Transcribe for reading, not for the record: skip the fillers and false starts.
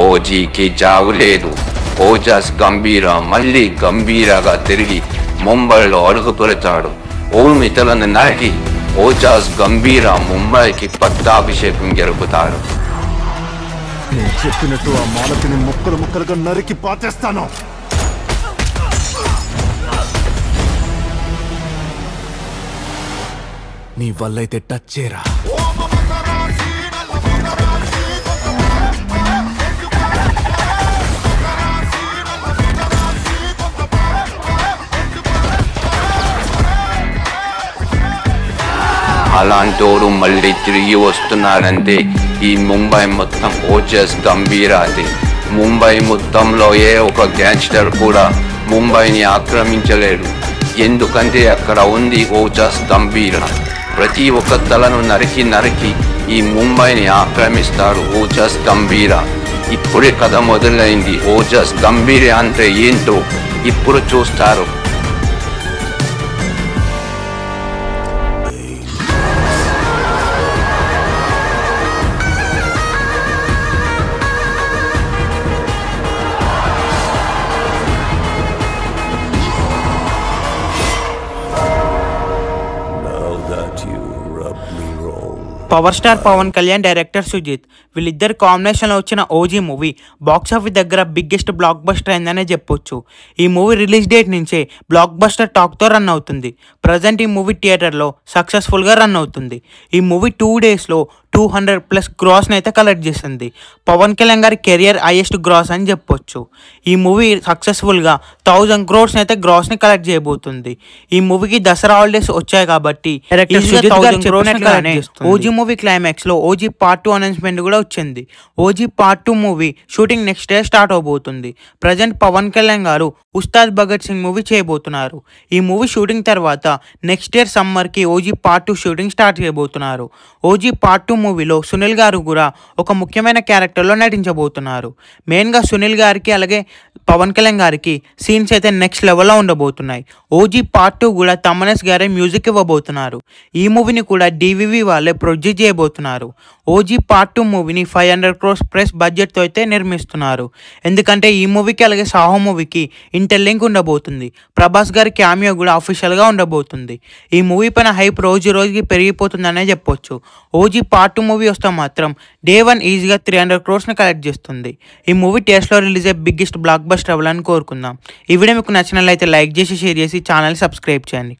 ఓజీకి జావు లేదు. ఓజస్ గంభీర మళ్ళీ గంభీరగా తిరిగి ముంబైలో అడుగు పెడతాడు. ఊర్మితలను నరికి ఓజస్ గంభీర ముంబైకి పట్టాభిషేకం జరుపుతారు. నేను చెప్పినట్టు ఆ మాలతిని ముక్కలు ముక్కలుగా నరికి పాతేస్తాను. నీ వల్లైతే టచ్ చేయరా. అలాంటోడు మళ్ళీ తిరిగి వస్తున్నాడంటే ఈ ముంబై మొత్తం ఓజస్ గంభీరాది. ముంబై మొత్తంలో ఏ ఒక గ్యాంగ్స్టర్ కూడా ముంబైని ఆక్రమించలేడు. ఎందుకంటే అక్కడ ఉంది ఓజస్ గంభీర. ప్రతి ఒక్క తలను నరికి ఈ ముంబైని ఆక్రమిస్తాడు ఓజస్ గంభీర. ఇప్పుడే కథ మొదలైంది. ఓజస్ గంభీర అంటే ఏంటో ఇప్పుడు చూస్తారు. Power star Pawan Kalyan, director Sujeeth వీళ్ళిద్దరు కాంబినేషన్లో వచ్చిన ఓజీ మూవీ బాక్సాఫీస్ దగ్గర బిగ్గెస్ట్ బ్లాక్ బస్టర్ అయిందనే చెప్పొచ్చు. ఈ మూవీ రిలీజ్ డేట్ నుంచే బ్లాక్ బస్టర్ టాక్తో రన్ అవుతుంది. ప్రజెంట్ ఈ మూవీ థియేటర్లో సక్సెస్ఫుల్గా రన్ అవుతుంది. ఈ మూవీ 2 డేస్లో 200+ గ్రాస్ని అయితే కలెక్ట్ చేసింది. పవన్ కళ్యాణ్ గారి కెరియర్ హైయెస్ట్ గ్రాస్ అని చెప్పొచ్చు. ఈ మూవీ సక్సెస్ఫుల్గా 1000 crores అయితే గ్రాస్ని కలెక్ట్ చేయబోతుంది. ఈ మూవీకి దసరా హాలిడేస్ వచ్చాయి కాబట్టి ఓజీ మూవీ క్లైమాక్స్లో ఓజీ పార్ట్ 2 అనౌన్స్మెంట్ కూడా వచ్చింది. OG part 2 movie shooting next day start అవబోతుంది. ప్రజెంట్ పవన్ కళ్యాణ్ గారు ఉస్తాద్ భగత్ సింగ్ మూవీ చేయబోతున్నారు. ఈ మూవీ షూటింగ్ తర్వాత నెక్స్ట్ ఇయర్ సమ్మర్కి ఓజీ పార్ట్ 2 షూటింగ్ స్టార్ట్ చేయబోతున్నారు. ఓజీ పార్ట్ 2 మూవీలో సునీల్ గారు కూడా ఒక ముఖ్యమైన క్యారెక్టర్లో నటించబోతున్నారు. మెయిన్గా సునీల్ గారికి అలాగే పవన్ కళ్యాణ్ గారికి సీన్స్ అయితే నెక్స్ట్ లెవెల్లో ఉండబోతున్నాయి. ఓజీ పార్ట్ 2 కూడా తమనేస్ గారే మ్యూజిక్ ఇవ్వబోతున్నారు. ఈ మూవీని కూడా డివివి వాళ్ళే ప్రొడ్యూస్ చేయబోతున్నారు. ఓజీ పార్ట్ 2 మూవీని 500 crores ప్లస్ బడ్జెట్తో అయితే నిర్మిస్తున్నారు. ఎందుకంటే ఈ మూవీకి అలాగే సాహో మూవీకి ఇంటర్లింక్ ఉండబోతుంది. ప్రభాస్ గారి క్యామియో కూడా అఫీషియల్గా ఉండబోతుంది. ఈ మూవీ పైన హైప్ రోజు రోజుకి పెరిగిపోతుందనే చెప్పొచ్చు. ఓజీ పార్ట్ 2 మూవీ వస్తే మాత్రం డే 1 ఈజీగా 300 crores కలెక్ట్ చేస్తుంది. ఈ మూవీ థియేటర్స్లో రిలీజ్ అయ్యే బిగ్గెస్ట్ బ్లాక్ బస్టర్ అవ్వాలని కోరుకుందాం. ఈ వీడియో మీకు నచ్చినట్లయితే లైక్ చేసి షేర్ చేసి ఛానల్ సబ్స్క్రైబ్ చేయండి.